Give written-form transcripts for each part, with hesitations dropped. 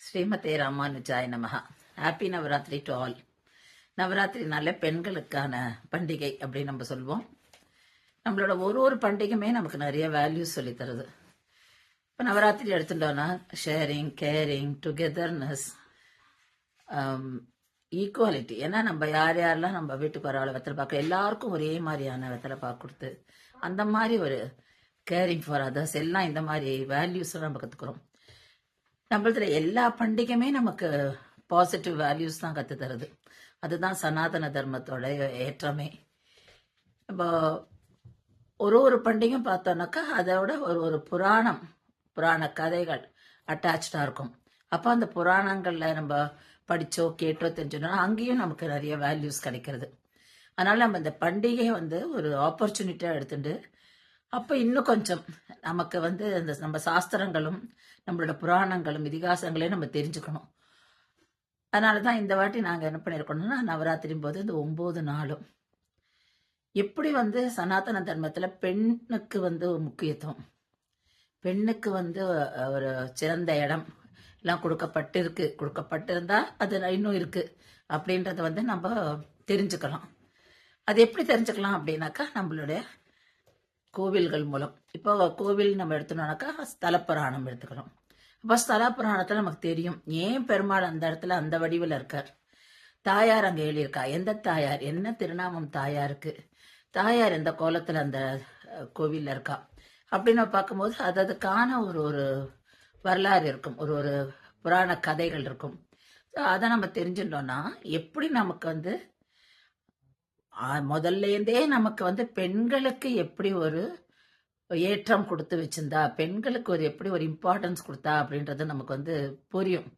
ஸ்ரீமதே ராமானுஜாய நமஹா. Happy Navratri to all. நவராத்திரினாலே பெண்களுக்கான பண்டிகை அப்படின்னு நம்ம சொல்லுவோம். நம்மளோட ஒரு பண்டிகையுமே நமக்கு நிறைய வேல்யூஸ் சொல்லி தருது. இப்போ நவராத்திரி எடுத்துட்டோம்னா ஷேரிங், கேரிங், டுகெதர்னஸ், ஈக்குவாலிட்டி. ஏன்னா நம்ம யாரெல்லாம் நம்ம வீட்டுக்கு வர வெத்தலை பார்க்க எல்லாருக்கும் ஒரே மாதிரியான வெத்தலை பார்க்க கொடுத்து அந்த மாதிரி ஒரு கேரிங் ஃபார் அதர்ஸ் எல்லாம் இந்த மாதிரி வேல்யூஸ் நம்ம கற்றுக்குறோம். நம்மளதுல எல்லா பண்டிகையுமே நமக்கு பாசிட்டிவ் வேல்யூஸ் தான் கற்று தருது. அதுதான் சனாதன தர்மத்தோட ஏற்றமே. இப்போ ஒரு பண்டிகையும் பார்த்தோம்னாக்கா அதோட ஒரு புராண கதைகள் அட்டாச்சா இருக்கும். அப்போ அந்த புராணங்கள்ல நம்ம படிச்சோ கேட்டோ தெரிஞ்சோம்னா அங்கேயும் நமக்கு நிறைய வேல்யூஸ் கிடைக்கிறது. அதனால நம்ம இந்த பண்டிகையை ஒரு ஆப்பர்ச்சுனிட்டியா எடுத்துட்டு அப்போ இன்னும் கொஞ்சம் நமக்கு இந்த நம்ம சாஸ்திரங்களும் நம்மளோட புராணங்களும் இதிகாசங்களையும் நம்ம தெரிஞ்சுக்கணும். அதனால தான் இந்த வாட்டி நாங்கள் என்ன பண்ணியிருக்கோம்னா நவராத்திரி போது இந்த 9 நாளும் எப்படி சனாதன தர்மத்தில் பெண்ணுக்கு முக்கியத்துவம், பெண்ணுக்கு ஒரு சிறந்த இடம் எல்லாம் கொடுக்கப்பட்டிருந்தா அது இன்னும் இருக்கு அப்படின்றத நம்ம தெரிஞ்சுக்கலாம். அது எப்படி தெரிஞ்சுக்கலாம் அப்படின்னாக்கா நம்மளுடைய கோவில்கள் மூலம். இப்போ கோவில் நம்ம எடுத்துனோம்னாக்கா ஸ்தல புராணம் எடுத்துக்கணும். அப்போ ஸ்தல புராணத்தில் நமக்கு தெரியும் ஏன் பெருமாள் அந்த இடத்துல அந்த வடிவில் இருக்கார். தாயார் அங்கே எழுதியிருக்கா, எந்த தாயார், என்ன திருநாமம் தாயாருக்கு, தாயார் எந்த கோலத்தில் அந்த கோவிலில் இருக்கா அப்படின்னு பார்க்கும்போது அதுக்கான ஒரு வரலாறு இருக்கும், ஒரு புராண கதைகள் இருக்கும். அதை நம்ம தெரிஞ்சுட்டோம்னா எப்படி நமக்கு முதல்லேருந்தே நமக்கு பெண்களுக்கு எப்படி ஒரு ஏற்றம் கொடுத்து வச்சிருந்தா, பெண்களுக்கு எப்படி ஒரு இம்பார்ட்டன்ஸ் கொடுத்தா அப்படின்றது நமக்கு புரியும்.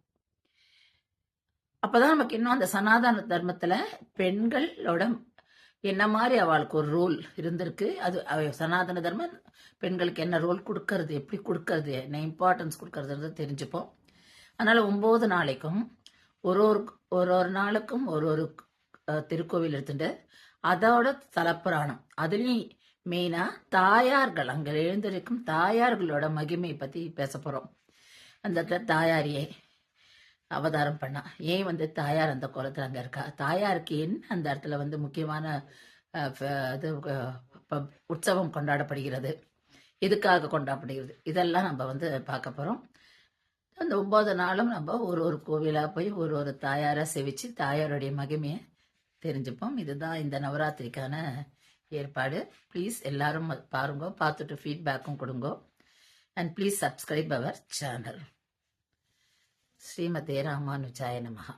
அப்பதான் நமக்கு இன்னும் அந்த சனாதன தர்மத்துல பெண்களோட என்ன மாதிரி அவளுக்கு ஒரு ரோல் இருந்திருக்கு. அது சனாதன தர்மம் பெண்களுக்கு என்ன ரோல் கொடுக்கறது, எப்படி கொடுக்கறது, என்ன இம்பார்ட்டன்ஸ் கொடுக்கறது தெரிஞ்சுப்போம். அதனால 9 நாளைக்கும் ஒரு நாளுக்கும் ஒரு திருக்கோவில் எடுத்துட்டு அதோட தலப்புராணம், அதுலயும் மெயினா தாயார்கள், அங்க எழுந்திருக்கும் தாயார்களோட மகிமை பத்தி பேச போறோம். அந்த தாயாரியே அவதாரம் பண்ணா, ஏன் தாயார் அந்த கோலத்துல அங்க இருக்கா, தாயாருக்கு என்ன அந்த இடத்துல முக்கியமான உற்சவம் கொண்டாடப்படுகிறது, எதுக்காக கொண்டாடப்படுகிறது, இதெல்லாம் நம்ம பார்க்க போறோம். அந்த 9 நாளும் நம்ம ஒரு கோவிலா போய் ஒரு தாயாரை செவிச்சு தாயாருடைய மகிமையை தெரிஞ்சுப்போம். இதுதான் இந்த நவராத்திரிக்கான ஏற்பாடு. ப்ளீஸ் எல்லாரும் பாருங்க, பார்த்துட்டு ஃபீட்பேக்கும் கொடுங்க. And please subscribe our channel. ஸ்ரீமதே ராமானுஜாய நமஹா.